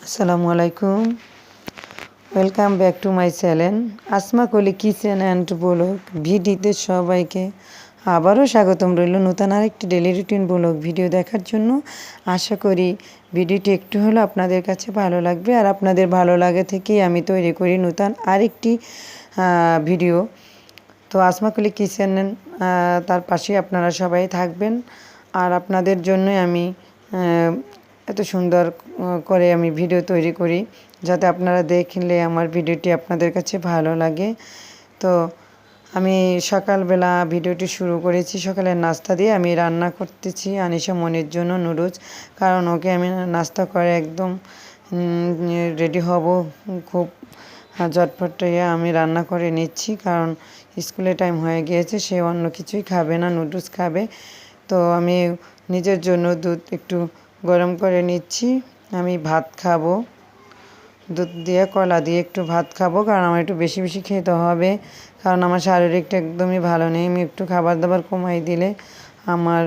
আসসালামু আলাইকুম। Welcome back to my channel Asma কলি কিচেন অ্যান্ড ব্লগ ভিডিওতে সবাইকে আবারও স্বাগতম রইল নতুন আরেকটি ডেলি রুটিন ব্লগ ভিডিও দেখার জন্য। আশা করি ভিডিওটি একটু হলেও আপনাদের কাছে ভালো লাগবে, আর আপনাদের ভালো লাগে থেকেই আমি তৈরি করি নতুন আরেকটি ভিডিও। তো আসমা কলি কিচেন তার পাশেই আপনারা সবাই থাকবেন, আর আপনাদের জন্যই আমি এত সুন্দর করে আমি ভিডিও তৈরি করি, যাতে আপনারা দেখলে আমার ভিডিওটি আপনাদের কাছে ভালো লাগে। তো আমি সকালবেলা ভিডিওটি শুরু করেছি সকালের নাস্তা দিয়ে। আমি রান্না করতেছি আনিশা মনির জন্য নুডলস, কারণ ওকে আমি নাস্তা করে একদম রেডি হব খুব ঝটপট আমি রান্না করে নিচ্ছি, কারণ স্কুলে টাইম হয়ে গিয়েছে, সে অন্য কিছুই খাবে না, নুডলস খাবে। তো আমি নিজের জন্য দুধ একটু গরম করে নিচ্ছি। আমি ভাত খাবো, দুধ দিয়ে কলা দিয়ে একটু ভাত খাবো, কারণ আমার একটু বেশি বেশি খেতে হবে, কারণ আমার শারীরিকটা একদমই ভালো নেই। আমি একটু খাবার দাবার কমাই দিলে আমার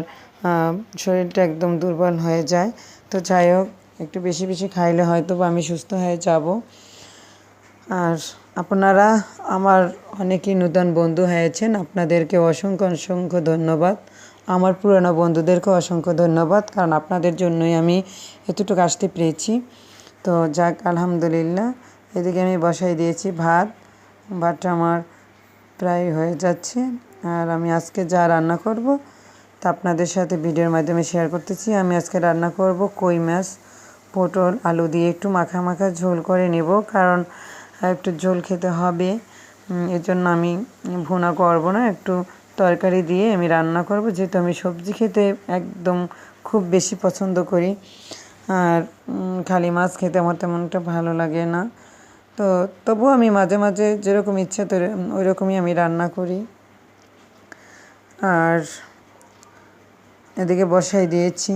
শরীরটা একদম দুর্বল হয়ে যায়। তো যাই হোক, একটু বেশি বেশি খাইলে হয়তো আমি সুস্থ হয়ে যাব। আর আপনারা আমার অনেকেই নতুন বন্ধু হয়েছেন, আপনাদেরকে অসংখ্য অসংখ্য ধন্যবাদ। আমার পুরনো বন্ধুদেরকেও অসংখ্য ধন্যবাদ, কারণ আপনাদের জন্যই আমি এতটুকু আসতে পেরেছি। তো যাক, আলহামদুলিল্লাহ। এদিকে আমি বসাই দিয়েছি ভাতটা আমার প্রায় হয়ে যাচ্ছে। আর আমি আজকে যা রান্না করব তা আপনাদের সাথে ভিডিওর মাধ্যমে শেয়ার করতেছি। আমি আজকে রান্না করব কই মাছ, পটল আলু দিয়ে একটু মাখা মাখা ঝোল করে নেব, কারণ একটু ঝোল খেতে হবে। এর জন্য আমি ভুনা করব না, একটু তরকারি দিয়ে আমি রান্না করব, যেহেতু আমি সবজি খেতে একদম খুব বেশি পছন্দ করি, আর খালি মাছ খেতে আমার তেমন একটা ভালো লাগে না। তো তবুও আমি মাঝে মাঝে যেরকম ইচ্ছা তো ওই রকমই আমি রান্না করি। আর এদিকে বসাই দিয়েছি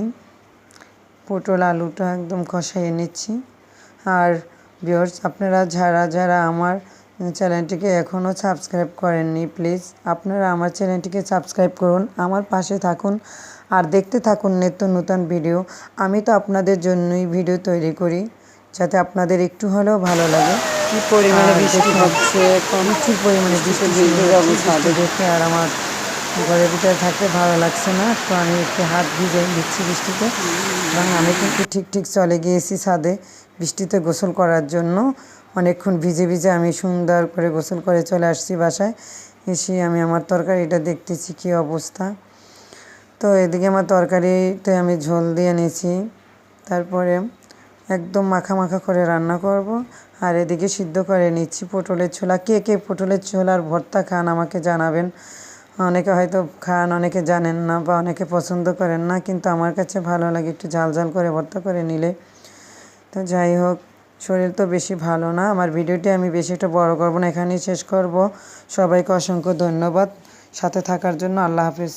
পটল আলুটা একদম কষাইয়ে নিচ্ছি। আর ভিউয়ার্স, আপনারা যারা যারা আমার চ্যানেলটিকে এখনও সাবস্ক্রাইব করেননি, প্লিজ আপনারা আমার চ্যানেলটিকে সাবস্ক্রাইব করুন, আমার পাশে থাকুন, আর দেখতে থাকুন নিত্য নতুন ভিডিও। আমি তো আপনাদের জন্যই ভিডিও তৈরি করি, যাতে আপনাদের একটু হলেও ভালো লাগে। কি পরিমাণে বৃষ্টি হচ্ছে, প্রচুর পরিমাণে বৃষ্টি দেখে আর আমার ঘরের ভিতরে থাকতে ভালো লাগছে না, তো আমি একটু হাত ভিজাই নিচ্ছি বৃষ্টিতে। এবং আমি কিন্তু ঠিক চলে গিয়েছি ছাদে বৃষ্টিতে গোসল করার জন্য। অনেকক্ষণ ভিজে ভিজে আমি সুন্দর করে গোসল করে চলে আসছি বাসায়। এসে আমি আমার তরকারিটা দেখতেছি কী অবস্থা। তো এদিকে আমার তরকারিতে আমি ঝোল দিয়ে নিয়েছি, তারপরে একদম মাখা মাখা করে রান্না করব। আর এদিকে সিদ্ধ করে নিচ্ছি পটলের ছোলা। কে কে পটলের ছোলার ভর্তা খান আমাকে জানাবেন। অনেকে হয়তো খান, অনেকে জানেন না, বা অনেকে পছন্দ করেন না, কিন্তু আমার কাছে ভালো লাগে একটু ঝাল ঝাল করে ভর্তা করে নিলে। তো যাই হোক, শরীর তো বেশি ভালো না। আমার ভিডিওটি আমি বেশি একটা বড় করব না, এখানেই শেষ করব। সবাইকে অসংখ্য ধন্যবাদ সাথে থাকার জন্য। আল্লাহ হাফিজ।